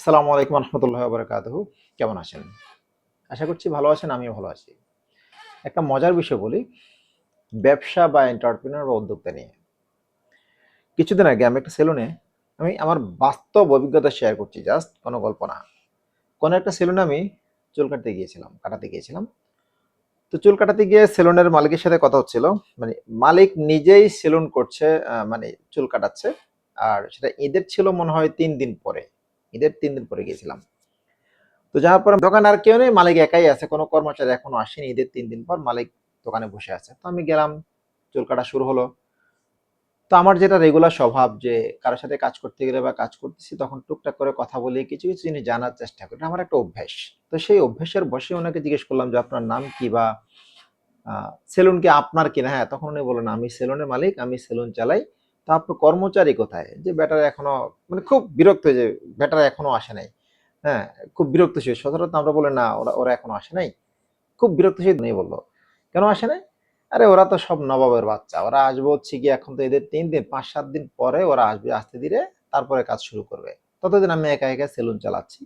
আসসালামু আলাইকুম রহমতুল্লাহ বারাকাতুহু। কেমন আছেন? আশা করছি ভালো আছেন, আমিও ভালো আছি। একটা মজার বিষয় বলি, ব্যবসা বা এন্টারপ্রেনার বা উদ্যোক্তা নিয়ে। কিছুদিন আগে আমি একটা সেলুনে আমি আমার বাস্তব অভিজ্ঞতা শেয়ার করছি, জাস্ট কোনো গল্প না। কোনো একটা সেলুনে আমি চুল কাটাতে গিয়েছিলাম। তো চুল কাটাতে গিয়ে সেলুনের মালিকের সাথে কথা হচ্ছিল। মানে মালিক নিজেই সেলুন করছে, মানে চুল কাটাচ্ছে। আর সেটা ঈদের ছিল মনে হয় ৩ দিন পরে। ঈদের ৩ দিন পরে গিয়েছিলাম। তো যাওয়ার পরে দোকানে আর কেউ নেই, মালিক একাই আছে, কোনো কর্মচারী এখনো আসেনি। ঈদের ৩ দিন পর মালিক দোকানে বসে আছে। তো আমি গেলাম, চুল কাটা শুরু হলো। তো আমার যেটা রেগুলার স্বভাব যে কারোর সাথে কাজ করতে গেলে বা কাজ করতেছি তখন টুকটাক করে কথা বলি, কিছু কিছু জিনিস জানার চেষ্টা করি, এটা আমার একটা অভ্যাস। তো সেই অভ্যাসের বসে ওনাকে জিজ্ঞেস করলাম যে আপনার নাম কি, বা সেলুন কি আপনার কিনা। হ্যাঁ, তখন উনি বললেন আমি সেলুনের মালিক, আমি সেলুন চালাই। তো আপনার কর্মচারী কোথায়? যে বেটার এখনো, মানে খুব বিরক্ত যে বেটার এখনো আসে নাই। হ্যাঁ, খুব বিরক্ত ছিল। সচরাচর আমরা বলি না ওরা ওরা এখনো আসে নাই। খুব বিরক্ত সে নিয়ে বলল, কেন আসে নাই? আরে ওরা তো সব নবাবের বাচ্চা, ওরা আসবে হচ্ছে কি এখন তো এদের ৩ দিন ৫-৭ দিন পরে ওরা আসবে, আসতে ধীরে তারপরে কাজ শুরু করবে। ততদিন আমি একা একা সেলুন চালাচ্ছি।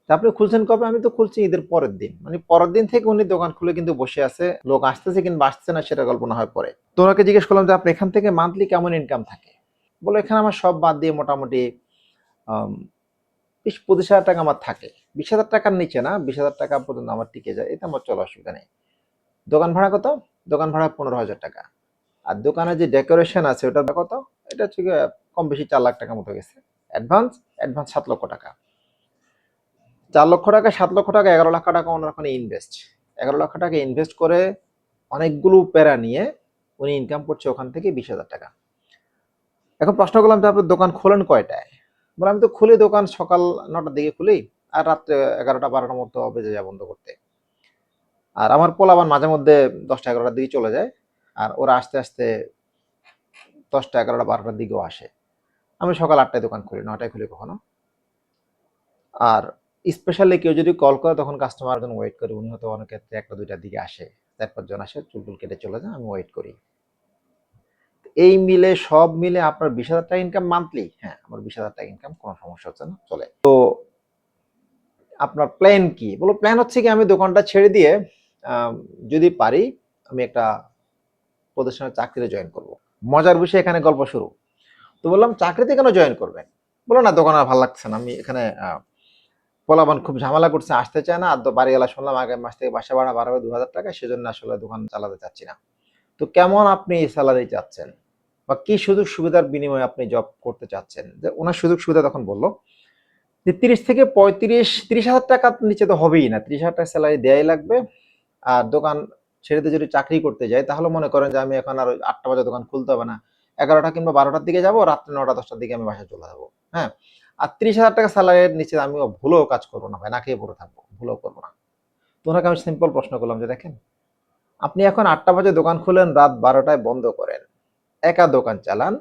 তা আপনি খুলছেন কবে? আমি তো খুলছি ঈদের পরের দিন। মানে পরের দিন থেকে উনি দোকান খুলে কিন্তু বসে আছে, লোক আসতেছে কিংবা আসতেছে না সেটা কল্পনা হয় পরে। তো ওনাকে জিজ্ঞেস করলাম যে আপনি এখান থেকে মান্থলি কেমন ইনকাম থাকে? বলে এখানে আমার সব বাদ দিয়ে মোটামুটি ২০-২৫ হাজার টাকা আমার থাকে। ২০ হাজার টাকার নিচে না, ২০ হাজার টাকা পর্যন্ত আমার টিকে যায়, এতে আমার চলো অসুবিধা নেই। দোকান ভাড়া কত? দোকান ভাড়া ১৫ হাজার টাকা। আর দোকানে যে ডেকোরেশন আছে ওটার কত? এটা হচ্ছে গিয়ে কম বেশি ৪ লাখ টাকা মতো গেছে। অ্যাডভান্স, অ্যাডভান্স ৭ লক্ষ টাকা। ৪ লক্ষ টাকা, ৭ লক্ষ টাকা, ১১ লক্ষ টাকা ওনার ওখানে ইনভেস্ট। ১১ লক্ষ টাকা ইনভেস্ট করে অনেকগুলো প্যারা নিয়ে উনি ইনকাম করছে ওখান থেকে ২০ হাজার টাকা। এখন প্রশ্ন করলাম যে আপনার দোকান খোলেন কয়টায়? বলে আমি তো খুলি দোকান সকাল ৯টার দিকে খুলি, আর রাত্রে ১১টা ১২টার মতো বেজে যায় বন্ধ করতে। আর আমার পোলাপান মাঝে মধ্যে ১০টা ১১টার দিকে চলে যায়। আর ওরা আসতে আসতে ১০টা ১১টা ১২টার দিকেও আসে। আমি সকাল ৮টায় দোকান খুলি, ৯টায় খুলি কখনো। আর স্পেশালি কেউ যদি কল করে তখন কাস্টমার জন্য ওয়েট করি। উনি হয়তো অনেক ক্ষেত্রে ১টা ২টার দিকে আসে, ৪-৫ জন আসে, চুল কেটে চলে যায়, আমি ওয়েট করি। এই মিলে সব মিলে আপনার ২০ হাজার টাকা ইনকাম মান্থলি। হ্যাঁ, আমার ২০ হাজার টাকা ইনকাম, কোনো সমস্যা হচ্ছে না, চলে। তো আপনার প্ল্যান কি? বলল প্ল্যান হচ্ছে কি আমি দোকানটা ছেড়ে দিয়ে আম যদি পারি আমি একটা প্রতিষ্ঠানে চাকরিতে জয়েন করব। মজার বিষয় এখানে গল্প শুরু। তো বললাম চাকরিতে কেন জয়েন করবেন? বলল না দোকান আর ভাল লাগছে না। আমি এখানে পোলাপান খুব ঝামেলা করছে, আসতে চায় না। আর বাড়িওয়ালা শুনলাম আগামী মাস থেকে বাসা ভাড়া বাড়াবে ২,০০০ টাকা, সেজন্য আসলে দোকান চালাতে চাচ্ছি না। তো কেমন আপনি স্যালারি চাচ্ছেন? বা কি সুযোগ সুবিধার বিনিময়ে আপনি জব করতে চাচ্ছেন? যে উনার সুযোগ সুবিধা তখন বলল যে ৩০ থেকে ৩৫, ৩০,০০০ টাকার নিচে তো হবেই না। ৩০,০০০ টাকা সেলারি দেয়াই লাগবে। আর দোকান ছেড়ে দিয়ে যদি চাকরি করতে যাই তাহলে মনে করেন যে আমি এখন আর ৮টা বাজে দোকান খুলতে হবে না। ১১টা কিংবা ১২টার দিকে যাবো, রাত্রে ৯টা ১০টার দিকে আমি বাসায় চলে যাবো। হ্যাঁ? আর ৩০,০০০ টাকা স্যালারির নিচে আমিও ভুলেও কাজ করব না ভাই, না খেয়ে পড়ে থাকবো। ভুলেও করব না। তো ওনাকে আমি সিম্পল প্রশ্ন করলাম যে দেখেন, আপনি এখন ৮টা বাজে দোকান খুলেন, রাত ১২টায় বন্ধ করেন। একা দোকান চালান,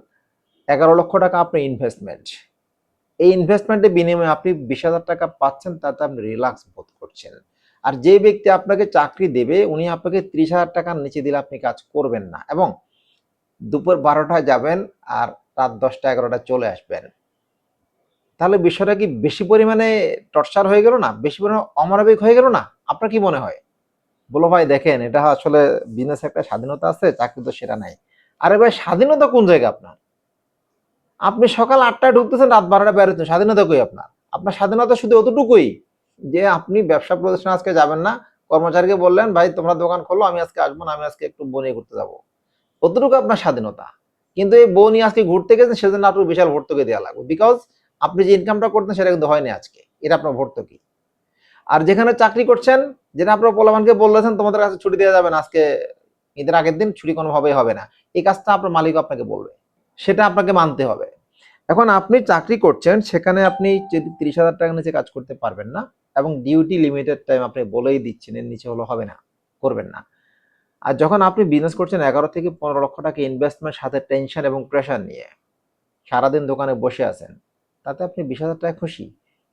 ১১ লক্ষ টাকা আপনার ইনভেস্টমেন্ট। এই ইনভেস্টমেন্টের বিনিময়ে আপনি ২০,০০০ টাকা পাচ্ছেন, তাতে আপনি রিল্যাক্স বোধ করছেন। আর যে ব্যক্তি আপনাকে চাকরি দেবে উনি আপনাকে ৩০,০০০ টাকার নিচে দিলে আপনি কাজ করবেন না, এবং দুপুর ১২টায় যাবেন আর রাত ১০টা ১১টায় চলে আসবেন। তাহলে বিষয়টা কি বেশি পরিমাণে টর্চার হয়ে গেল না? বেশি পরিমাণে অমানবিক হয়ে গেল না? আপনার কি মনে হয়? বলল ভাই দেখেন এটা আসলে বিজনেস একটা স্বাধীনতা আছে, চাকরি তো সেটা নাই। আরে ভাই স্বাধীনতা কোন জায়গায় আপনার? আপনি সকাল ৮টায় ঢুকতেছেন, রাত ১২টায় বের হচ্ছেন, স্বাধীনতা কই আপনার? আপনার স্বাধীনতা শুধু অতটুকুই যে আপনি ব্যবসা প্রতিষ্ঠানে আজকে যাবেন না, কর্মচারীকে বললেন ভাই তোমরা দোকান খোলো, আমি আজকে আসবো না, আমি আজকে একটু বনে ঘুরতে যাবো। অতটুকু আপনার স্বাধীনতা। কিন্তু এই বউ নিয়ে আজকে ঘুরতে গেছেন সেজন্য আপনার বিশাল ভর্তুকি দেওয়া লাগবে, বিকজ আপনি যে ইনকামটা করতেন সেটা কিন্তু হয়নি আজকে, এটা আপনার ভর্তুকি। আর যেখানে চাকরি করছেন, যেটা আপনার পোলাপানকে বলেছেন তোমাদের কাছে ছুটি দেওয়া যাবে না আজকে, ঈদের আগের দিন ছুটি কোনোভাবেই হবে না, এই কাজটা আপনার মালিক আপনাকে বলবে, সেটা আপনাকে মানতে হবে। এখন আপনি চাকরি করছেন, সেখানে আপনি যদি ৩০,০০০ টাকার নিচে কাজ করতে পারবেন না, এবং ডিউটি লিমিটেড টাইম আপনি বলেই দিচ্ছেন এর নিচে হলো হবে না, করবেন না। আর যখন আপনি বিজনেস করছেন ১১ থেকে ১৫ লক্ষ টাকা ইনভেস্টমেন্ট, সাথে টেনশন এবং প্রেশার নিয়ে সারাদিন দোকানে বসে আছেন, তাতে আপনি ২০,০০০ টাকা খুশি?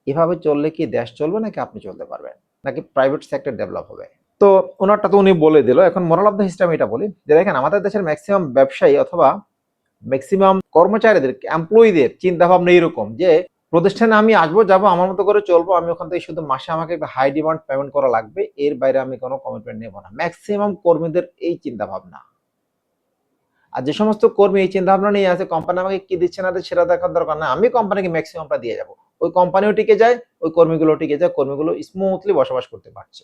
এভাবে চললে কি দেশ চলবে, নাকি আপনি চলতে পারবেন, নাকি প্রাইভেট সেক্টর ডেভেলপ হবে? তো ওনারটা তো উনি বলে দিল। এখন মোরাল অফ দ্য হিস্টরি আমি এটা বলি যে দেখেন আমাদের দেশের ম্যাক্সিমাম ব্যবসায়ী অথবা ম্যাক্সিমাম কর্মচারীদের, এমপ্লয়ীদের চিন্তা ভাবনা এরকম যে প্রতিষ্ঠানে আমি আসবো, যাবো, আমার মতো করে চলবো, আমি ওখান থেকে শুধু মাসে আমাকে একটা হাই ডিমান্ড পেমেন্ট করা লাগবে, এর বাইরে আমি কোনো কমিটমেন্ট নেব না। ম্যাক্সিমাম কর্মীদের এই চিন্তা ভাবনা। আর যে সমস্ত কর্মী এই চিন্তা ভাবনা নিয়ে আছে কোম্পানি আমাকে কি দিচ্ছে না দিচ্ছে সেটা দেখার দরকার না, আমি কোম্পানিকে ম্যাক্সিমামটা দিয়ে যাবো, ওই কোম্পানিও টিকে যায়, ওই কর্মীগুলো টিকে যায়, কর্মীগুলো স্মুথলি বসবাস করতে পারছে।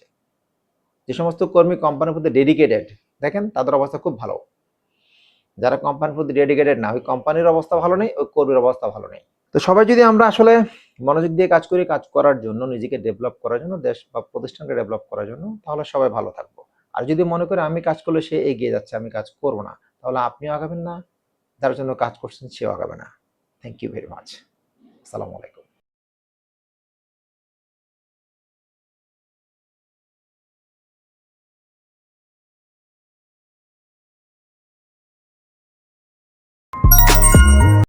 যে সমস্ত কর্মী কোম্পানির প্রতি ডেডিকেটেড, দেখেন তাদের অবস্থা খুব ভালো। যারা কোম্পানির প্রতি ডেডিকেটেড না, ওই কোম্পানির অবস্থা ভালো নেই, ওই কর্মীর অবস্থা ভালো নেই। তো সবাই যদি আমরা আসলে মনোযোগ দিয়ে কাজ করি, কাজ করার জন্য, নিজেকে ডেভেলপ করার জন্য, দেশ বা প্রতিষ্ঠানকে ডেভেলপ করার জন্য, তাহলে সবাই ভালো থাকবো। আর যদি মনে করি আমি কাজ করলে সে এগিয়ে যাচ্ছে, আমি কাজ করব না, তাহলে আপনিও আগাবেন না, যার জন্য কাজ করছেন সেও আগাবে না। Thank you very much. আসসালামু আলাইকুম।